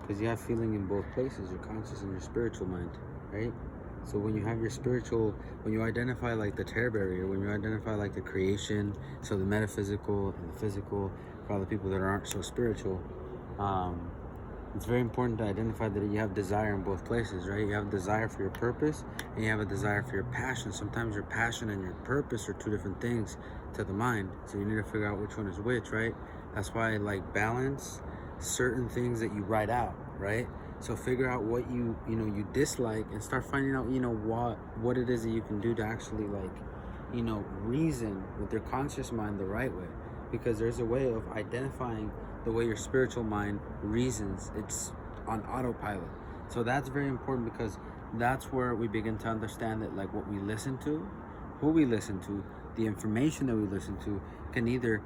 because you have feeling in both places, your conscious and your spiritual mind, right? So when you have your spiritual, when you identify like the terror barrier, when you identify like the creation, so the metaphysical and the physical, for all the people that aren't so spiritual, it's very important to identify that you have desire in both places, right? You have a desire for your purpose and you have a desire for your passion. Sometimes your passion and your purpose are two different things to the mind. So you need to figure out which one is which, right? That's why I like balance certain things that you write out, right? So figure out what you dislike and start finding out, what it is that you can do to actually reason with your conscious mind the right way. Because there's a way of identifying the way your spiritual mind reasons. It's on autopilot. So that's very important, because that's where we begin to understand that like what we listen to, who we listen to, the information that we listen to can either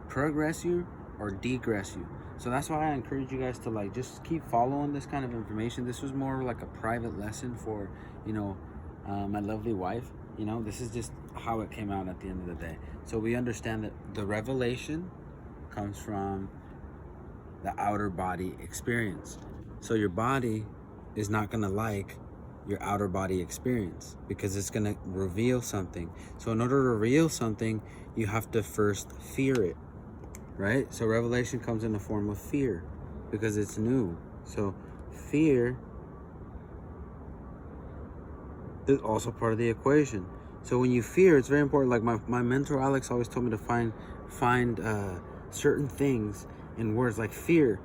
progress you or degress you. So that's why I encourage you guys to like just keep following this kind of information. This was more like a private lesson for my lovely wife. This is just how it came out at the end of the day. So we understand that the revelation comes from the outer body experience. So your body is not going to like your outer body experience, because it's going to reveal something. So in order to reveal something, you have to first fear it, right? So revelation comes in the form of fear because it's new. So fear is also part of the equation. So when you fear, it's very important. Like my mentor Alex always told me to find certain things in words like fear.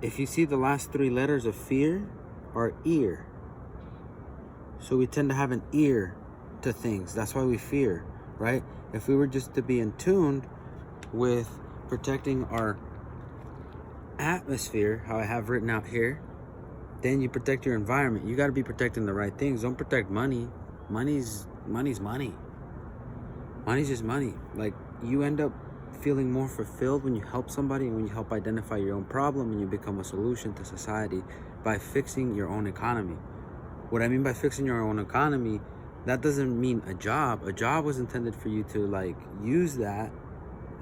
If you see the last three letters of fear are ear. So we tend to have an ear to things. That's why we fear, right? If we were just to be in tune with protecting our atmosphere, how I have written out here, then you protect your environment. You got to be protecting the right things. Don't protect money. Money's money. Money's just money. Like, you end up feeling more fulfilled when you help somebody and when you help identify your own problem and you become a solution to society by fixing your own economy. What I mean by fixing your own economy, that doesn't mean a job. A job was intended for you to like use that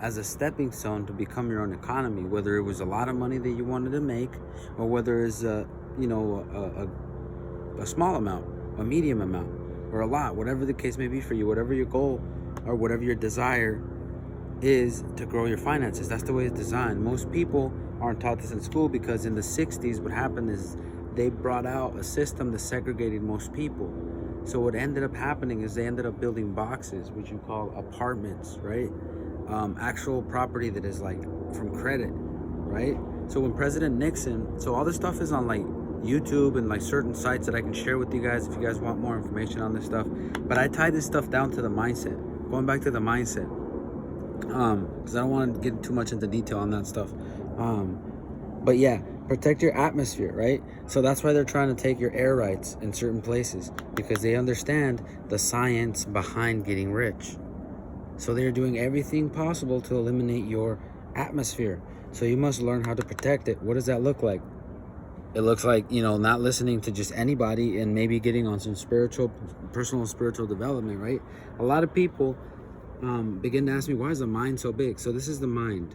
as a stepping stone to become your own economy, whether it was a lot of money that you wanted to make or whether it's a small amount, a medium amount, or a lot, whatever the case may be for you, whatever your goal or whatever your desire is to grow your finances. That's the way it's designed. Most people aren't taught this in school because in the 60s, what happened is they brought out a system that segregated most people. So what ended up happening is they ended up building boxes, which you call apartments, right? Actual property that is like from credit, right? So when President Nixon, so all this stuff is on like YouTube and like certain sites that I can share with you guys if you guys want more information on this stuff. But I tie this stuff down to the mindset, going back to the mindset. Because I don't want to get too much into detail on that stuff. But yeah, protect your atmosphere, right? So that's why they're trying to take your air rights in certain places, because they understand the science behind getting rich. So they're doing everything possible to eliminate your atmosphere. So you must learn how to protect it. What does that look like? It looks like, not listening to just anybody and maybe getting on some personal spiritual development, right? A lot of people begin to ask me, why is the mind so big? So this is the mind,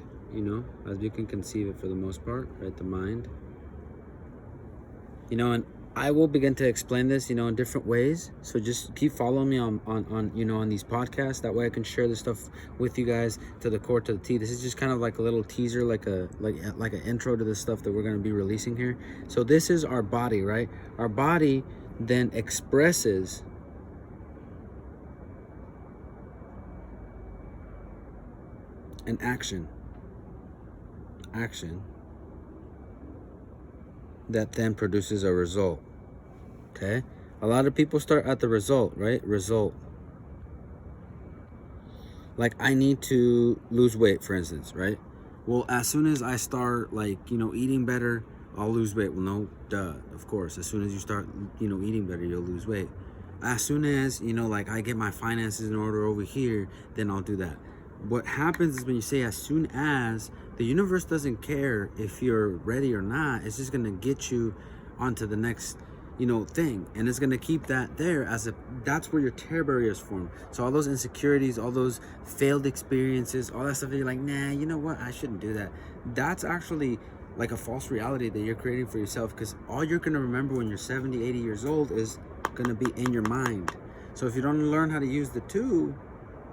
as you can conceive it for the most part, right? The mind, and I will begin to explain this, in different ways. So just keep following me on these podcasts. That way I can share this stuff with you guys to the core, to the T. This is just kind of like a little teaser, like an intro to the stuff that we're going to be releasing here. So this is our body, right? Our body then expresses an action that then produces a result. Okay, a lot of people start at the result, right? Result. Like, I need to lose weight, for instance, right? Well, as soon as I start eating better, I'll lose weight. Well, no, duh, of course. As soon as you start eating better, you'll lose weight. As soon as I get my finances in order over here, then I'll do that. What happens is when you say as soon as, the universe doesn't care if you're ready or not. It's just going to get you onto the next thing, and it's going to keep that there that's where your terror barriers form. So all those insecurities, all those failed experiences, all that stuff that you're like, nah, you know what, I shouldn't do that. That's actually like a false reality that you're creating for yourself, because all you're going to remember when you're 70, 80 years old is going to be in your mind. So if you don't learn how to use the two,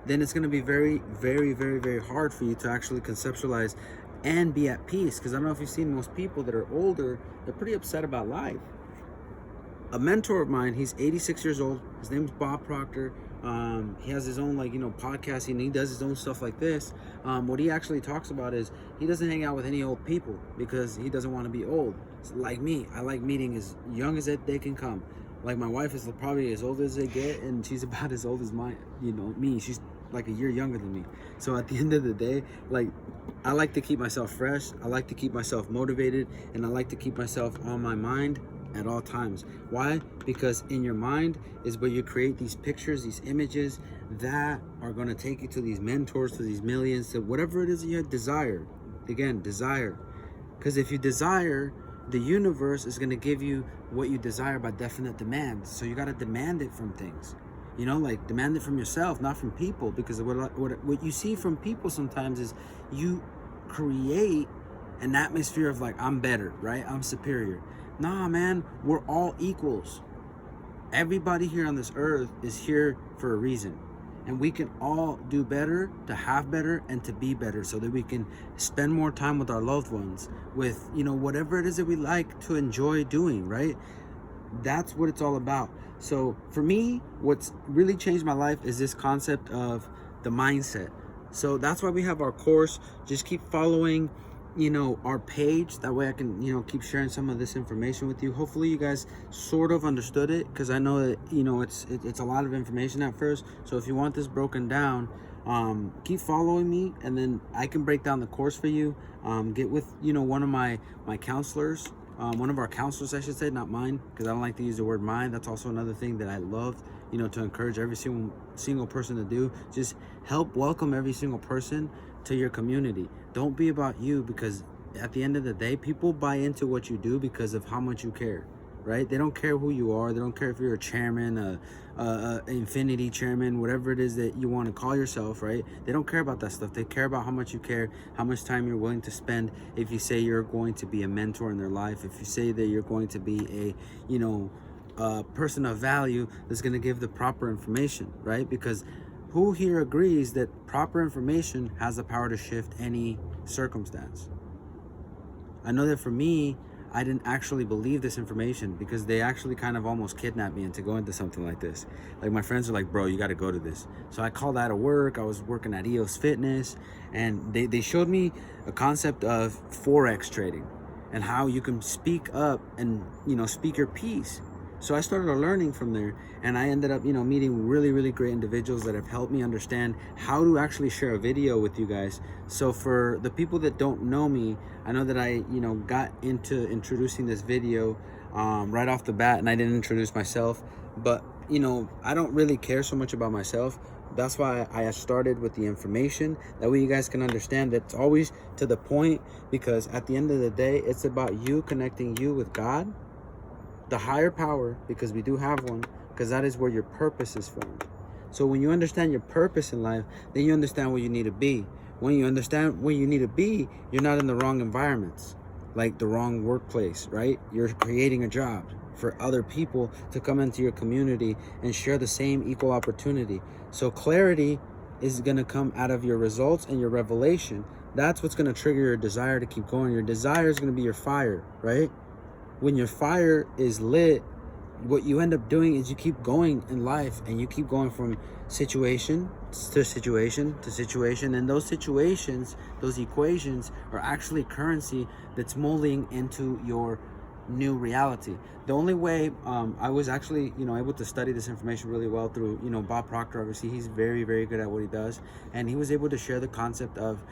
then it's going to be very, very, very, very hard for you to actually conceptualize and be at peace. Because I don't know if you've seen most people that are older, they're pretty upset about life. A mentor of mine, he's 86 years old. His name's Bob Proctor. He has his own podcast, and he does his own stuff like this. What he actually talks about is he doesn't hang out with any old people because he doesn't want to be old. It's like me, I like meeting as young as they can come. Like my wife is probably as old as they get, and she's about as old as me. She's like a year younger than me. So at the end of the day, I like to keep myself fresh. I like to keep myself motivated, and I like to keep myself on my mind at all times. Why? Because in your mind is where you create these pictures, these images that are going to take you to these mentors, to these millions, to whatever it is you desire. Again, desire. Because if you desire, the universe is going to give you what you desire by definite demand. So you got to demand it from things. Demand it from yourself, not from people. Because what you see from people sometimes is you create an atmosphere of I'm better, right? I'm superior. Nah, man, we're all equals. Everybody here on this earth is here for a reason. And we can all do better, to have better, and to be better, so that we can spend more time with our loved ones, with, whatever it is that we like to enjoy doing, right? That's what it's all about. So for me, what's really changed my life is this concept of the mindset. So that's why we have our course. Just keep following our page. That way I can keep sharing some of this information with you. Hopefully you guys sort of understood it, because I know that it's a lot of information at first. So if you want this broken down, keep following me, and then I can break down the course for you. Get with one of my counselors, one of our counselors, I should say, not mine, because I don't like to use the word mine. That's also another thing that I love to encourage every single person to do. Just help welcome every single person to your community. Don't be about you, because at the end of the day, people buy into what you do because of how much you care, right? They don't care who you are. They don't care if you're a chairman, a infinity chairman, whatever it is that you want to call yourself, right? They don't care about that stuff. They care about how much you care, how much time you're willing to spend. If you say you're going to be a mentor in their life, if you say that you're going to be a person of value that's going to give the proper information, right? Because who here agrees that proper information has the power to shift any circumstance? I know that for me, I didn't actually believe this information, because they actually kind of almost kidnapped me into going to something like this. Like, my friends are like, bro, you got to go to this. So I called out of work. I was working at EOS Fitness, and they showed me a concept of Forex trading and how you can speak up and, speak your piece. So I started learning from there, and I ended up, meeting really, really great individuals that have helped me understand how to actually share a video with you guys. So for the people that don't know me, I know that I, got into introducing this video right off the bat, and I didn't introduce myself, but, I don't really care so much about myself. That's why I started with the information. That way you guys can understand that it's always to the point, because at the end of the day, it's about you connecting you with God, the higher power, because we do have one, because that is where your purpose is formed. So when you understand your purpose in life, then you understand where you need to be. When you understand where you need to be, you're not in the wrong environments, like the wrong workplace, right? You're creating a job for other people to come into your community and share the same equal opportunity. So clarity is going to come out of your results and your revelation. That's what's going to trigger your desire to keep going. Your desire is going to be your fire, right? When your fire is lit, what you end up doing is you keep going in life, and you keep going from situation to situation to situation. And those situations, those equations, are actually currency that's molding into your new reality. The only way I was actually able to study this information really well through Bob Proctor. Obviously, he's very, very good at what he does, and he was able to share the concept of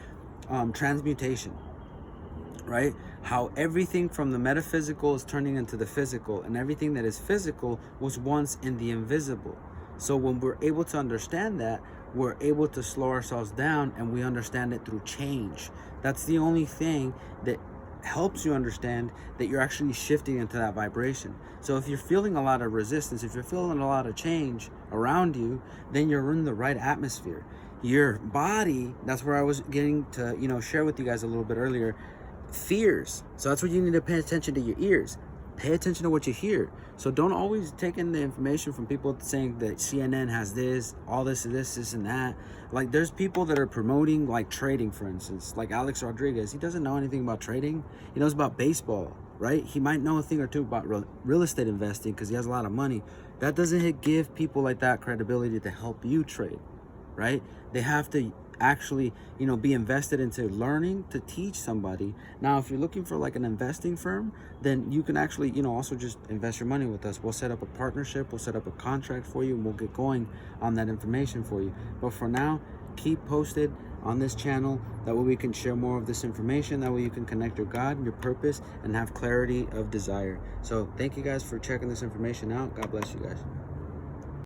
transmutation, right? How everything from the metaphysical is turning into the physical, and everything that is physical was once in the invisible. So when we're able to understand that, we're able to slow ourselves down, and we understand it through change. That's the only thing that helps you understand that you're actually shifting into that vibration. So if you're feeling a lot of resistance, if you're feeling a lot of change around you, then you're in the right atmosphere. Your body, that's where I was getting to share with you guys a little bit earlier. fears. So that's what you need to pay attention to, your ears. Pay attention to what you hear. So don't always take in the information from people saying that CNN has this, all this, and that. Like, there's people that are promoting like trading, for instance, like Alex Rodriguez. He doesn't know anything about trading. He knows about baseball, right? He might know a thing or two about real estate investing because he has a lot of money. That doesn't give people like that credibility to help you trade, right? They have to actually, be invested into learning to teach somebody. Now, if you're looking for like an investing firm, then you can actually, also just invest your money with us. We'll set up a partnership, we'll set up a contract for you, and we'll get going on that information for you. But for now, keep posted on this channel. That way we can share more of this information. That way you can connect your God and your purpose and have clarity of desire. So thank you guys for checking this information out. God bless you guys.